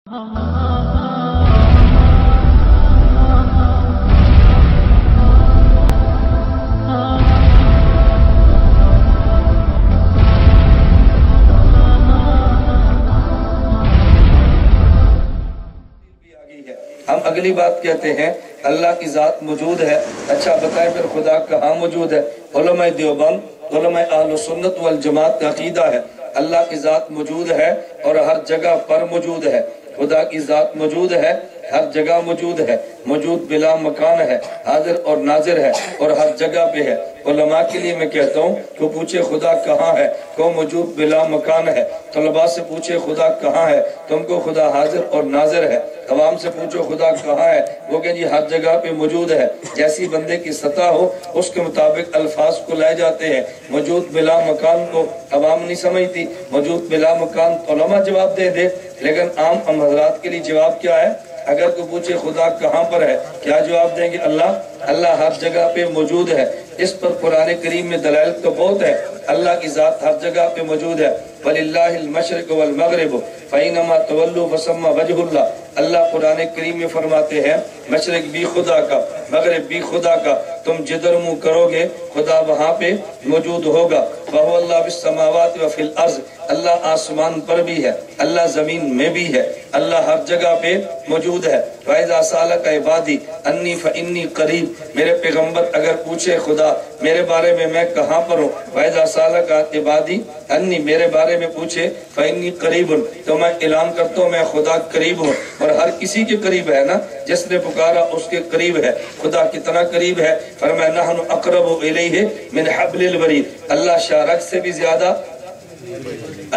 ہم اگلی بات کہتے ہیں اللہ کی ذات موجود ہے. اچھا بتائیں پھر خدا کہاں موجود ہے؟ علماء دیوبند علماء اہل سنت والجماعت کا عقیدہ ہے اللہ کی ذات موجود ہے اور ہر جگہ پر موجود ہے. خدا کی ذات موجود ہے، ہر جگہ موجود ہے، موجود بلا مکان ہے، حاضر اور ناظر ہے اور ہر جگہ پہ ہے. علماء کے لیے میں کہتا ہوں کہ پوچھے خدا کہاں ہے، کو موجود بلا مکان ہے. طلباء سے پوچھے خدا کہاں ہے، تم کو خدا حاضر اور ناظر ہے. عوام سے پوچھو خدا کہاں ہے، وہ کہ جی ہر جگہ پہ موجود ہے. جیسی بندے کی سطح ہو اس کے مطابق الفاظ کو لائے جاتے ہیں. موجود بلا مکان کو عوام نہیں سمجھتی، موجود بلا مکان علماء جواب دے دے، لیکن عام حضرات کے لیے جواب کیا ہے؟ اگر کوئی پوچھے خدا کہاں پر ہے، کیا جواب دیں گے؟ اللہ ہر جگہ پہ موجود ہے. اس پر قرآن کریم میں دلائل تو بہت ہے. اللہ کی ذات ہر جگہ پہ موجود ہے. وَلِلَّهِ الْمَشْرِقُ وَالْمَغْرِبُ فَإِنَّمَا تَوَلُّوا فَثَمَّ وَجْهُ اللَّهِ. اللہ قرآن کریم میں فرماتے ہیں مشرق بھی خدا کا، مغرب بھی خدا کا، تم جدھر منہ کرو گے خدا وہاں پہ موجود ہوگا. وَهُوَ اللَّهُ فِي السَّمَاوَاتِ وَفِي الْأَرْضِ. اللہ آسمان پر بھی ہے، اللہ زمین میں بھی ہے، اللہ ہر جگہ پہ موجود ہے. وَإِذَا سَأَلَكَ عِبَادِي أَنِّي فَإِنِّي قَرِيبٌ. میرے پیغمبر اگر پوچھے خدا میرے بارے میں کہاں پر ہوں، وَإِذَا سَأَلَكَ عِبَادِي أَنِّي میرے بارے میں پوچھے فَإِنِّي قَرِيبٌ تو میں اعلان کرتا ہوں میں خدا قریب ہوں. اور ہر کسی کے قریب ہے نا، جس نے پکارا اس کے قریب ہے. خدا کتنا قریب ہے؟ فرمایا نحن اقرب الیہ من حبل الورید. اللہ شارک سے بھی زیادہ،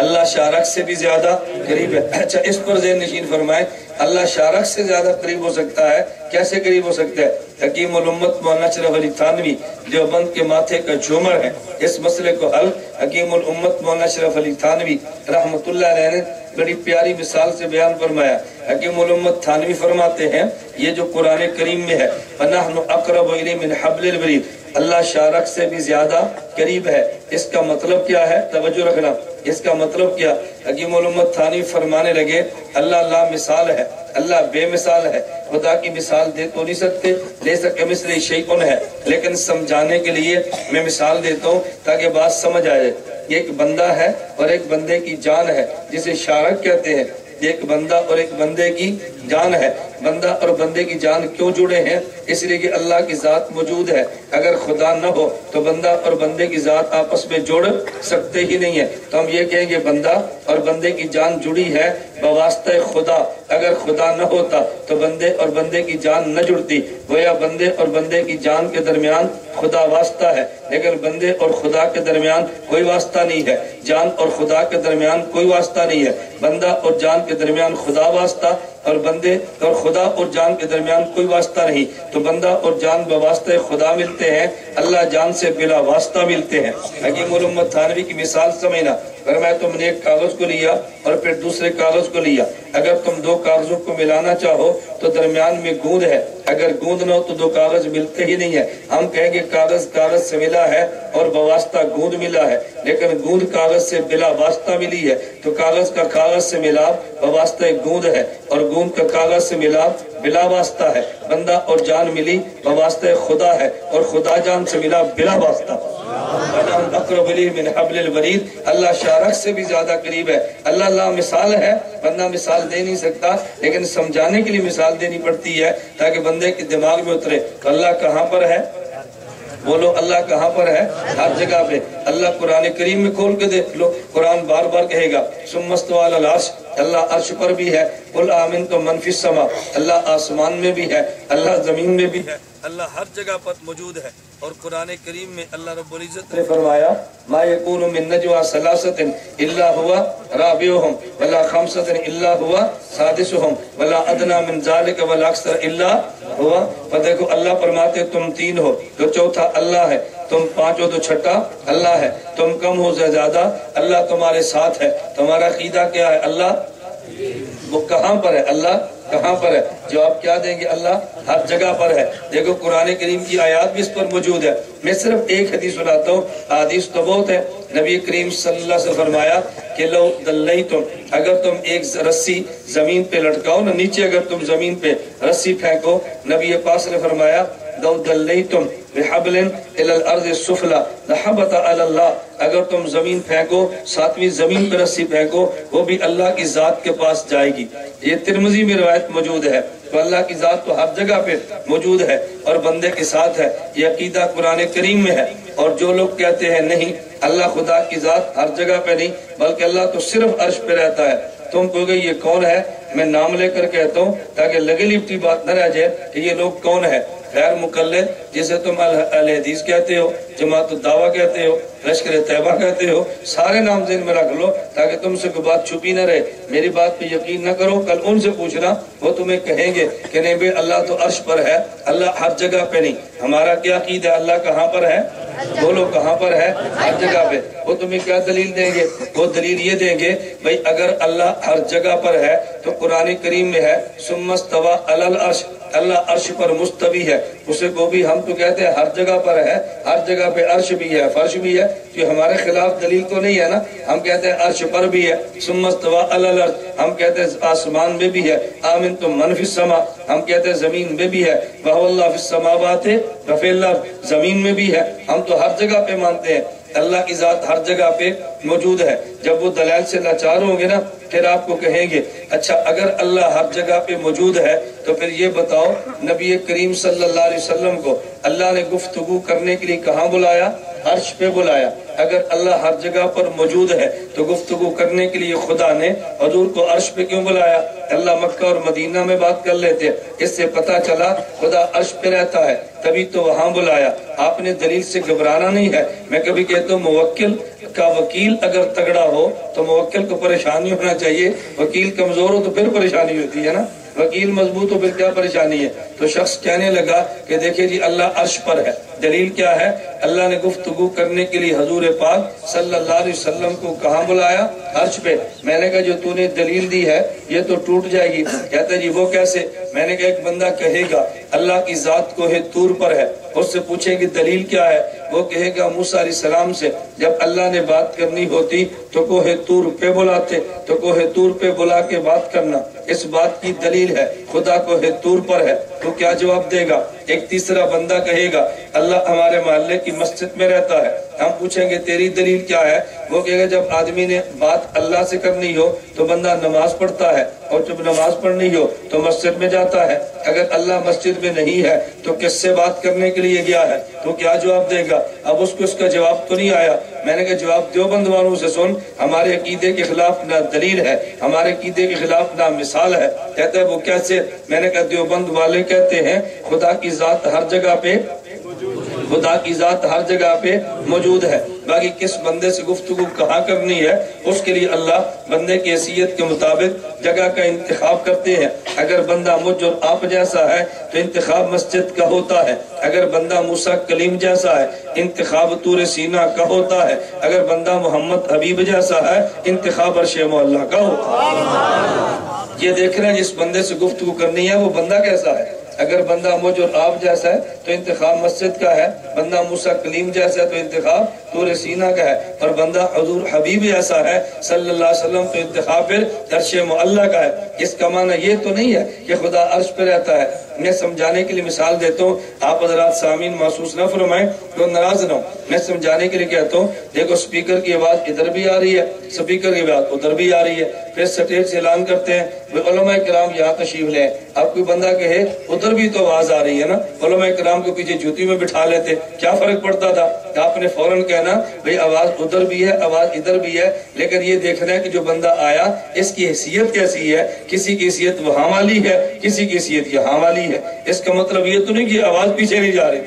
اللہ شارک سے بھی زیادہ قریب ہے. اچھا اس پر ذہن نشین فرمائے اللہ شارک سے زیادہ قریب ہو سکتا ہے. کیسے قریب ہو سکتا ہے؟ حکیم الامت مولانا اشرف علی تھانوی دیوبند کے ماتھے کا جھومر ہے. اس مسئلے کو حل حکیم الامت مولانا اشرف علی تھانوی رحمت اللہ علیہ نے بڑی پیاری مثال سے بیان فرمایا. حکیم الامت تھانوی فرماتے ہیں یہ جو قرآن کریم میں ہے وَنَحْنُ أَقْرَبُ إِلَيْهِ مِنْ حَبْلِ الْوَرِيدِ، اللہ شارک سے بھی زیادہ قریب ہے. اس کا مطلب کیا ہے؟ توجہ رکھنا. اس کا مطلب کیا؟ حکیم الامت تھانوی فرمانے لگے اللہ لا مثال ہے، اللہ بے مثال ہے. خدا کی مثال دے تو نہیں سکتے، لے سکے مثل شیء ہے، لیکن سمجھانے کے لیے میں مثال دیتا ہوں تاکہ بات سمجھ آئے. ایک بندہ ہے اور ایک بندے کی جان ہے جسے شارک کہتے ہیں. ایک بندہ اور ایک بندے کی جان ہے. بندہ اور بندے کی جان کیوں جڑے ہیں؟ اس لیے کہ اللہ کی ذات موجود ہے. اگر خدا نہ ہو تو بندہ اور بندے کی ذات آپس میں جڑ سکتے ہی نہیں ہے. تو ہم یہ کہیں گے بندہ اور بندے کی جان جڑی ہے بواسطہ خدا. اگر خدا نہ ہوتا تو بندے اور بندے کی جان نہ جڑتی. گویا بندے اور بندے کی جان کے درمیان خدا واسطہ ہے، لیکن بندے اور خدا کے درمیان کوئی واسطہ نہیں ہے. جان اور خدا کے درمیان کوئی واسطہ نہیں ہے. بندہ اور جان کے درمیان خدا واسطہ اور بندے اور خدا اور جان کے درمیان کوئی واسطہ نہیں. تو بندہ اور جان بواسطہ خدا ملتے ہیں، اللہ جان سے بلا واسطہ ملتے ہیں. حکیم الامت تھانوی کی مثال سمجھنا. فرمایا تم نے ایک کاغذ کو لیا اور پھر دوسرے کاغذ کو لیا. اگر تم دو کاغذوں کو ملانا چاہو تو درمیان میں گوند ہے. اگر گوند نہ ہو تو دو کاغذ ملتے ہی نہیں ہے. ہم کہیں گے کاغذ کاغذ سے ملا ہے اور بواسطہ گوند ملا ہے، لیکن گوند کاغذ سے بلا واسطہ ملی ہے. تو کاغذ کا کاغذ سے ملاپ بواسطہ گوند ہے اور گوند کا کاغذ سے ملاپ بلا واسطہ ہے. بندہ اور جان ملی بواسطہ خدا ہے اور خدا جان سے ملا بلا واسطہ. اقرب الیہ من حبل الورید، اللہ شارک سے بھی زیادہ قریب ہے. اللہ لا مثال ہے، بندہ مثال دے نہیں سکتا، لیکن سمجھانے کے لیے مثال دینی پڑتی ہے تاکہ بندے کے دماغ میں اترے. اللہ کہاں پر ہے؟ بولو اللہ کہاں پر ہے؟ ہر جگہ پہ. اللہ قرآن کریم میں کھول کے دیکھ لو، قرآن بار بار کہے گا ثم استوى علی العرش، اللہ عرش پر بھی ہے. قل آمنت من فی السماء، اللہ آسمان میں بھی ہے، اللہ زمین میں بھی ہے، اللہ ہر جگہ پر موجود ہے. اور قرآن کریم میں اللہ رب العزت نے فرمایا ما یکون من نجوا ثلاثۃ الا هو رابعهم ولا خمسۃ الا هو سادسهم ولا ادنى من ذلك ولا اکثر الا هو. دیکھو اللہ فرماتے تم تین ہو تو چوتھا اللہ ہے، تم پانچ ہو تو چھٹا اللہ ہے، تم کم ہو سے زیادہ اللہ تمہارے ساتھ ہے. تمہارا عقیدہ کیا ہے؟ اللہ وہ کہاں پر ہے؟ اللہ کہاں پر ہے؟ جواب کیا دیں گے؟ اللہ ہر جگہ پر ہے۔ دیکھو قرآن کریم کی آیات بھی اس پر موجود ہے۔ میں صرف ایک حدیث سناتا ہوں، حدیث تو بہت ہے۔ نبی کریم صلی اللہ علیہ وسلم فرمایا کہ لو دلیتم، اگر تم ایک رسی زمین پہ لٹکاؤ نا، نیچے اگر تم زمین پہ رسی پھینکو، نبی پاک نے فرمایا لو دلیتم بحبل الى الارض السفلى لحبط على اللہ، اگر تم زمین پھینکو، ساتویں زمین پہ رسی پھینکو، وہ بھی اللہ کی ذات کے پاس جائے گی۔ یہ ترمذی میں روایت موجود ہے۔ تو اللہ کی ذات تو ہر جگہ پہ موجود ہے اور بندے کے ساتھ ہے، یہ عقیدہ قرآن کریم میں ہے۔ اور جو لوگ کہتے ہیں نہیں اللہ خدا کی ذات ہر جگہ پہ نہیں بلکہ اللہ تو صرف عرش پہ رہتا ہے، تم کہو گے یہ کون ہے؟ میں نام لے کر کہتا ہوں تاکہ لگی لپٹی بات نہ رہ جائے کہ یہ لوگ کون ہے۔ غیر مقلد جسے تم اہل حدیث کہتے ہو، جماعت الدعوہ کہتے ہو، لشکر طیبہ کہتے ہو، سارے نام ذہن میں رکھ لو تاکہ تم سے کوئی بات چھپی نہ رہے۔ میری بات پہ یقین نہ کرو، کل ان سے پوچھنا، وہ تمہیں کہیں گے کہ نہیں بھائی اللہ تو عرش پر ہے، اللہ ہر جگہ پہ نہیں۔ ہمارا کیا عقیدہ ہے؟ اللہ کہاں پر ہے؟ بولو کہاں پر ہے؟ ہر جگہ پہ۔ وہ تمہیں کیا دلیل دیں گے؟ وہ دلیل یہ دیں گے بھائی اگر اللہ ہر جگہ پر ہے تو قرآن کریم میں ہے ثم استوى علی العرش، اللہ عرش پر مستوی ہے۔ اسے کو بھی ہم تو کہتے ہیں ہر جگہ پر ہے، ہر جگہ پہ عرش بھی ہے، فرش بھی ہے، کہ ہمارے خلاف دلیل تو نہیں ہے نا۔ ہم کہتے ہیں عرش پر بھی ہے، ثم استوى علی العرش، ہم کہتے ہیں آسمان میں بھی ہے، آمنتم من فی السماء، ہم کہتے ہیں زمین میں بھی ہے، وهو اللہ فی السماوات وفی الارض، زمین میں بھی ہے۔ ہم تو ہر جگہ پہ مانتے ہیں اللہ کی ذات ہر جگہ پہ موجود ہے۔ جب وہ دلائل سے لاچار ہوں گے نا پھر آپ کو کہیں گے اچھا اگر اللہ ہر جگہ پہ موجود ہے تو پھر یہ بتاؤ نبی کریم صلی اللہ علیہ وسلم کو اللہ نے گفتگو کرنے کے لیے کہاں بلایا؟ عرش پہ بلایا۔ اگر اللہ ہر جگہ پر موجود ہے تو گفتگو کرنے کے لیے خدا نے حضور کو عرش پہ کیوں بلایا؟ اللہ مکہ اور مدینہ میں بات کر لیتے، اس سے پتہ چلا خدا عرش پہ رہتا ہے، تبھی تو وہاں بلایا۔ آپ نے دلیل سے گھبرانا نہیں ہے۔ میں کبھی کہتا ہوں موکل کا وکیل اگر تگڑا ہو تو موکل کو پریشانی ہونا چاہیے، وکیل کمزور ہو تو پھر پریشانی ہوتی ہے نا، وکیل مضبوط ہو پھر کیا پریشانی ہے؟ تو شخص کہنے لگا کہ دیکھیں جی اللہ عرش پر ہے، دلیل کیا ہے؟ اللہ نے گفتگو کرنے کے لیے حضور پاک صلی اللہ علیہ وسلم کو کہاں بلایا؟ عرش پہ۔ میں نے کہا جو تو نے دلیل دی ہے یہ تو ٹوٹ جائے گی۔ کہتا جی وہ کیسے؟ میں نے کہا ایک بندہ کہے گا اللہ کی ذات کوہ طور پر ہے، اس سے پوچھیں گے دلیل کیا ہے؟ وہ کہے گا موسیٰ علیہ السلام سے جب اللہ نے بات کرنی ہوتی تو کوہ طور پہ بلاتے، تو کوہ طور پہ بلا کے بات کرنا اس بات کی دلیل ہے، خدا کوہ طور پر ہے۔ تو کیا جواب دے گا؟ ایک تیسرا بندہ کہے گا اللہ ہمارے محلے کی مسجد میں رہتا ہے، ہم پوچھیں گے تیری دلیل کیا ہے؟ وہ کہے گا جب آدمی نے بات اللہ سے کرنی ہو تو بندہ نماز پڑھتا ہے اور جب نماز پڑھنی ہو تو مسجد میں جاتا ہے، اگر اللہ مسجد میں نہیں ہے تو کس سے بات کرنے کے لیے گیا ہے؟ تو کیا جواب دے گا؟ اب اس کو اس کا جواب تو نہیں آیا۔ میں نے کہا جواب دیوبند والوں سے سن، ہمارے عقیدے کے خلاف نہ دلیل ہے، ہمارے عقیدے کے خلاف نہ مثال ہے۔ کہتا ہے وہ کیسے؟ میں نے کہا دیوبند والے کہتے ہیں خدا کی ذات ہر جگہ پہ، خدا کی ذات ہر جگہ پہ موجود ہے، باقی کس بندے سے گفتگو کہاں کرنی ہے اس کے لیے اللہ بندے کی حیثیت کے مطابق جگہ کا انتخاب کرتے ہیں۔ اگر بندہ مجھ اور آپ جیسا ہے تو انتخاب مسجد کا ہوتا ہے، اگر بندہ موسیٰ کلیم جیسا ہے انتخاب طور سینا کا ہوتا ہے، اگر بندہ محمد حبیب جیسا ہے انتخاب عرش معلیٰ کا ہوتا ہے۔ یہ دیکھ رہے ہیں جس بندے سے گفتگو کرنی ہے وہ بندہ کیسا ہے۔ اگر بندہ مجھ اور آپ جیسا ہے تو انتخاب مسجد کا ہے، بندہ موسیٰ کلیم جیسا ہے تو انتخاب طور سینا کا ہے، اور بندہ حضور حبیب جیسا ہے صلی اللہ علیہ وسلم تو انتخاب پھر عرش معلیٰ کا ہے۔ اس کا معنی یہ تو نہیں ہے کہ خدا عرش پہ رہتا ہے۔ میں سمجھانے کے لیے مثال دیتا ہوں، آپ حضرات سامعین محسوس نہ فرمائیں تو ناراض نہ ہوں۔ میں سمجھانے کے لیے کہتا ہوں دیکھو سپیکر کی آواز ادھر بھی آ رہی ہے، سپیکر کی آواز ادھر بھی آ رہی ہے، پھر سٹیج سے اعلان کرتے ہیں علماء کرام یہاں تشریف لیں۔ اب کوئی بندہ کہے ادھر بھی تو آواز آ رہی ہے نا، علماء کرام کو پیچھے جوتی میں بٹھا لیتے، کیا فرق پڑتا تھا؟ آپ نے فوراً کہنا بھئی آواز ادھر بھی ہے آواز ادھر بھی ہے، لیکن یہ دیکھنا ہے کہ جو بندہ آیا اس کی حیثیت کیسی ہے، کسی کی حیثیت وہاں والی ہے کسی کی حیثیت یہاں والی ہے۔ اس کا مطلب یہ تو نہیں کہ آواز پیچھے نہیں جا رہی،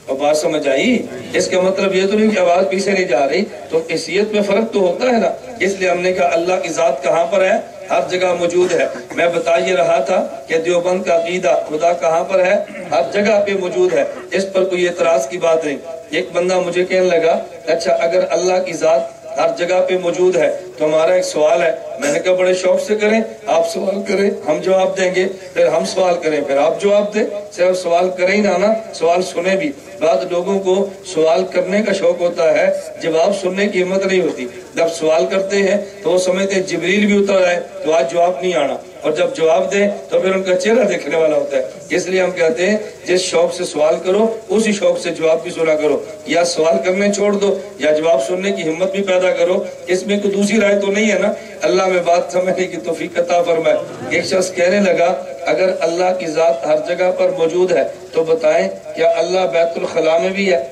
اور بات سمجھ آئی؟ اس کا مطلب یہ تو نہیں کہ آواز پیچھے نہیں جا رہی، تو حیثیت میں فرق تو ہوتا ہے نا۔ اس لیے ہم نے کہا اللہ کی ذات کہاں پر ہے؟ ہر جگہ موجود ہے۔ میں بتا یہ رہا تھا کہ دیوبند کا عقیدہ خدا کہاں پر ہے؟ ہر جگہ پہ موجود ہے، اس پر کوئی اعتراض کی بات نہیں۔ ایک بندہ مجھے کہنے لگا اچھا اگر اللہ کی ذات ہر جگہ پہ موجود ہے تو ہمارا ایک سوال ہے میں نے کہا بڑے شوق سے کریں، آپ سوال کریں ہم جواب دیں گے، پھر ہم سوال کریں پھر آپ جواب دیں، صرف سوال کریں ہی نہ سوال سنیں بھی۔ بعض لوگوں کو سوال کرنے کا شوق ہوتا ہے، جواب سننے کی ہمت نہیں ہوتی۔ جب سوال کرتے ہیں تو وہ سمجھتے ہیں جبریل بھی اتر آئے تو آج جواب نہیں آنا، اور جب جواب دیں تو پھر ان کا چہرہ دیکھنے والا ہوتا ہے۔ اس لیے ہم کہتے ہیں جس شوق سے سوال کرو اسی شوق سے جواب بھی سنا کرو، یا سوال کرنے چھوڑ دو یا جواب سننے کی ہمت بھی پیدا کرو، اس میں کوئی دوسری رائے تو نہیں ہے نا۔ اللہ میں بات سمجھنے کی توفیق عطا فرمائے۔ ایک شخص کہنے لگا اگر اللہ کی ذات ہر جگہ پر موجود ہے تو بتائیں کیا اللہ بیت الخلاء میں بھی ہے؟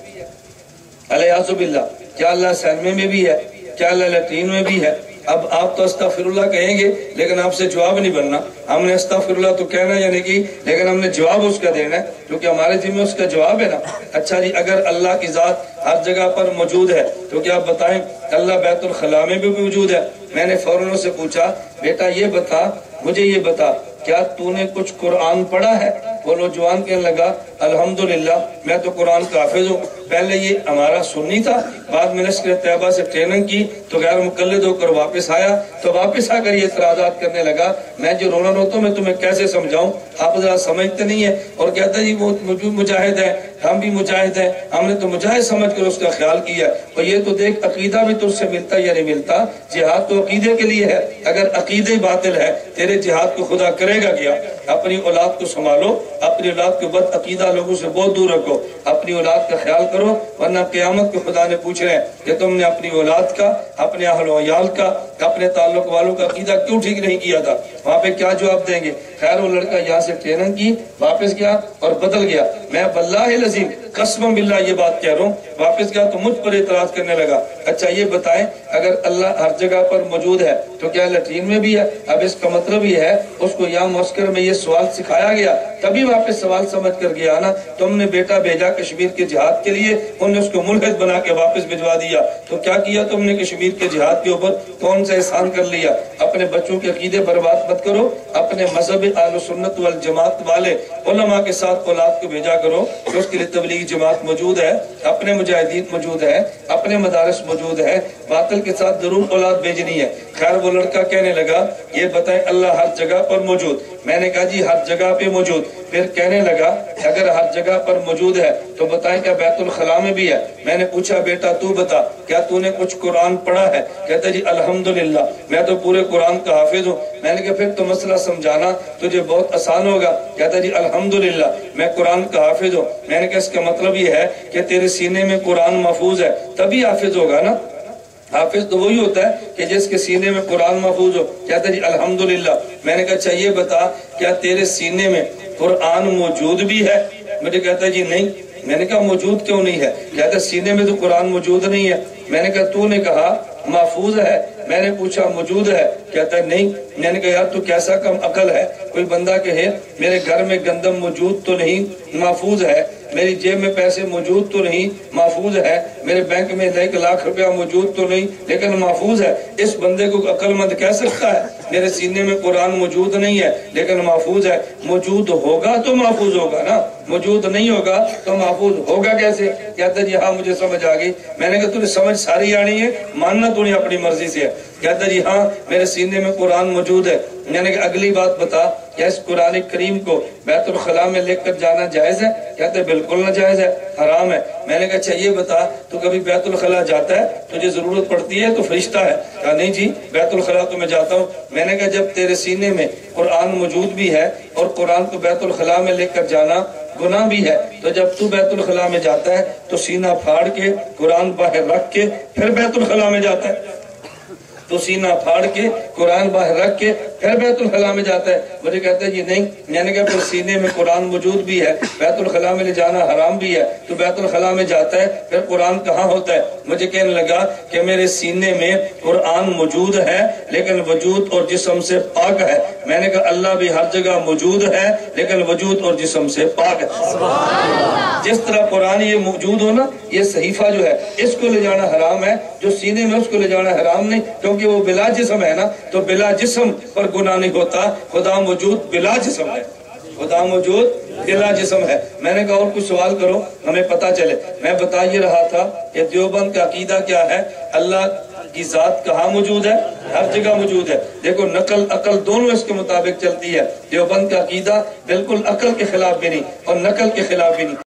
الیاذ باللہ، کیا اللہ سینمے میں بھی ہے؟ کیا اللہ لیٹرین میں بھی ہے؟ اب آپ تو استغفر اللہ کہیں گے لیکن آپ سے جواب نہیں بننا۔ ہم نے استغفر اللہ تو کہنا یعنی کہ، لیکن ہم نے جواب اس کا دینا ہے کیونکہ ہمارے ذمہ اس کا جواب ہے نا۔ اچھا جی، اگر اللہ کی ذات ہر جگہ پر موجود ہے تو کیا آپ بتائیں اللہ بیت الخلاء میں بھی موجود ہے؟ میں نے فوراً سے پوچھا بیٹا یہ بتا، مجھے یہ بتا کیا تو نے کچھ قرآن پڑھا ہے؟ وہ نوجوان کہنے لگا الحمدللہ میں تو قرآن کا حافظ ہوں۔ پہلے یہ ہمارا سنی تھا، بعد میں لشکر طیبہ سے ٹریننگ کی تو غیر مقلد ہو کر واپس آیا، تو واپس آ کر یہ اعتراضات کرنے لگا میں جو رونا روتا ہوں میں تمہیں کیسے سمجھاؤں، آپ ذرا سمجھتے نہیں ہیں۔ اور کہتا ہے جی وہ مجاہد ہے، ہم بھی مجاہد ہیں، ہم نے تو مجاہد سمجھ کر اس کا خیال کیا، اور یہ تو دیکھ عقیدہ بھی تجھ سے ملتا یا نہیں ملتا، جہاد تو عقیدے کے لیے ہے، اگر عقیدے باطل ہے تیرے جہاد کو خدا کرے گا کیا؟ اپنی اولاد کو سنبھالو، اپنی اولاد کو بد عقیدہ لوگوں سے بہت دور رکھو، اپنی اولاد کا خیال کرو، ورنہ قیامت کو خدا نے پوچھ رہے ہیں کہ تم نے اپنی اولاد کا، اپنے اہل و عیال کا، اپنے تعلق والوں کا عقیدہ کیوں ٹھیک نہیں کیا تھا؟ وہاں پہ کیا جواب دیں گے؟ خیر وہ لڑکا یہاں سے ٹریننگ کی، واپس گیا اور بدل گیا۔ میں باللہ العظیم قسم باللہ یہ بات کہہ رہا ہوں، واپس گیا تو مجھ پر اعتراض کرنے لگا اچھا یہ بتائیں اگر اللہ ہر جگہ پر موجود ہے تو کیا لیٹرین میں بھی ہے؟ اب اس کا مطلب یہ ہے اس کو یہاں معسکر میں یہ سوال سکھایا گیا تبھی واپس سوال سمجھ کر گیا نا۔ تم نے بیٹا بھیجا کشمیر کے جہاد کے لیے، انہوں نے اس کو ملحد بنا کے واپس بھجوا دیا، تو کیا کیا تم نے کشمیر کے جہاد کے اوپر؟ کون سا احسان کر لیا؟ اپنے بچوں کے عقیدے برباد مت کرو، اپنے مذہب اہل سنت والجماعت والے علماء کے ساتھ اولاد کو بھیجا کرو کہ اس کے لیے تبلیغی جماعت موجود ہے، اپنے مجاہدین موجود ہے، اپنے مدارس موجود ہے، باطل کے ساتھ ضرور اولاد بھیجنی ہے۔ خیر وہ لڑکا کہنے لگا یہ بتائیں اللہ ہر جگہ پر موجود؟ میں نے کہا جی ہر جگہ پہ موجود۔ پھر کہنے لگا اگر ہر جگہ پر موجود ہے تو بتائیں کیا بیت الخلاء میں بھی ہے؟ میں نے پوچھا بیٹا تو بتا کیا تو نے کچھ قرآن پڑھا ہے؟ کہتا جی الحمدللہ میں تو پورے قرآن کا حافظ ہوں۔ میں نے کہا پھر تو مسئلہ سمجھانا تجھے بہت آسان ہوگا۔ کہتا جی الحمدللہ میں قرآن کا حافظ ہوں۔ میں نے کہا اس کا مطلب یہ ہے کہ تیرے سینے میں قرآن محفوظ ہے تبھی حافظ ہوگا نا۔ حافظ تو وہی ہوتا ہے کہ جس کے سینے میں قرآن محفوظ ہو۔ کہتا جی الحمدللہ۔ میں نے کہا اچھا یہ بتا کیا تیرے سینے میں قرآن موجود بھی ہے؟ مجھے کہتا جی نہیں۔ میں نے کہا موجود کیوں نہیں ہے؟ کہتا سینے میں تو قرآن موجود نہیں ہے۔ میں نے کہا تو نے کہا محفوظ ہے۔ میں نے پوچھا موجود ہے؟ کہتا ہے نہیں۔ میں نے کہا یار تو کیسا کم عقل ہے، کوئی بندہ کہے میرے گھر میں گندم موجود تو نہیں محفوظ ہے، میری جیب میں پیسے موجود تو نہیں محفوظ ہے، میرے بینک میں 1 لاکھ روپیہ موجود تو نہیں لیکن محفوظ ہے، اس بندے کو عقل مند کہہ سکتا ہے میرے سینے میں قرآن موجود نہیں ہے لیکن محفوظ ہے؟ موجود ہوگا تو محفوظ ہوگا نا، موجود نہیں ہوگا تو محفوظ ہوگا کیسے؟ کہتا جی ہاں مجھے سمجھ آ گئی۔ میں نے کہا تجھے سمجھ ساری آنی ہے، ماننا تو نہیں اپنی مرضی سے ہے۔ کہتا جی ہاں میرے سینے میں قرآن موجود ہے۔ میں نے کہا اگلی بات بتا کیا اس قرآن کریم کو بیت الخلاء میں لے کر جانا جائز ہے؟ کہتے بالکل ناجائز ہے، حرام ہے۔ میں نے کہا اچھا یہ بتا تو کبھی بیت الخلاء جاتا ہے تجھے ضرورت پڑتی ہے تو فرشتہ ہے؟ کہا نہیں جی بیت الخلاء تو میں جاتا ہوں۔ میں نے کہا جب تیرے سینے میں قرآن موجود بھی ہے اور قرآن کو بیت الخلاء میں لے کر جانا گناہ بھی ہے تو جب تو بیت الخلاء میں جاتا ہے تو سینہ پھاڑ کے قرآن باہر رکھ کے پھر بیت الخلاء میں جاتا ہے؟ تو سینہ پھاڑ کے قرآن باہر رکھ کے پھر بیت الخلاء میں جاتا ہے؟ مجھے کہتے ہیں جی نہیں۔ میں نے کہا پھر سینے میں قرآن موجود بھی ہے، بیت الخلاء میں لے جانا حرام بھی ہے، تو بیت الخلاء میں جاتا ہے پھر قرآن کہاں ہوتا ہے؟ مجھے کہنے لگا کہ میرے سینے میں قرآن موجود ہے لیکن وجود اور جسم سے پاک ہے۔ میں نے کہا اللہ بھی ہر جگہ موجود ہے لیکن وجود اور جسم سے پاک ہے۔ جس طرح قرآن یہ موجود ہو نا، یہ صحیفہ جو ہے اس کو لے جانا حرام ہے، جو سینے میں اس کو لے جانا حرام نہیں، کیونکہ وہ بلا جسم ہے نا، تو بلا جسم پر گناہ نہیں ہوتا، خدا موجود بلا جسم ہے۔ خدا موجود بلا جسم ہے. میں نے کہا اور کچھ سوال کرو ہمیں پتا چلے. میں بتا یہ رہا تھا کہ دیوبند کا عقیدہ کیا ہے؟ اللہ کی ذات کہاں موجود ہے؟ ہر جگہ موجود ہے. دیکھو نقل عقل دونوں اس کے مطابق چلتی ہے. دیوبند کا عقیدہ بالکل عقل کے خلاف بھی نہیں اور نقل کے خلاف بھی نہیں.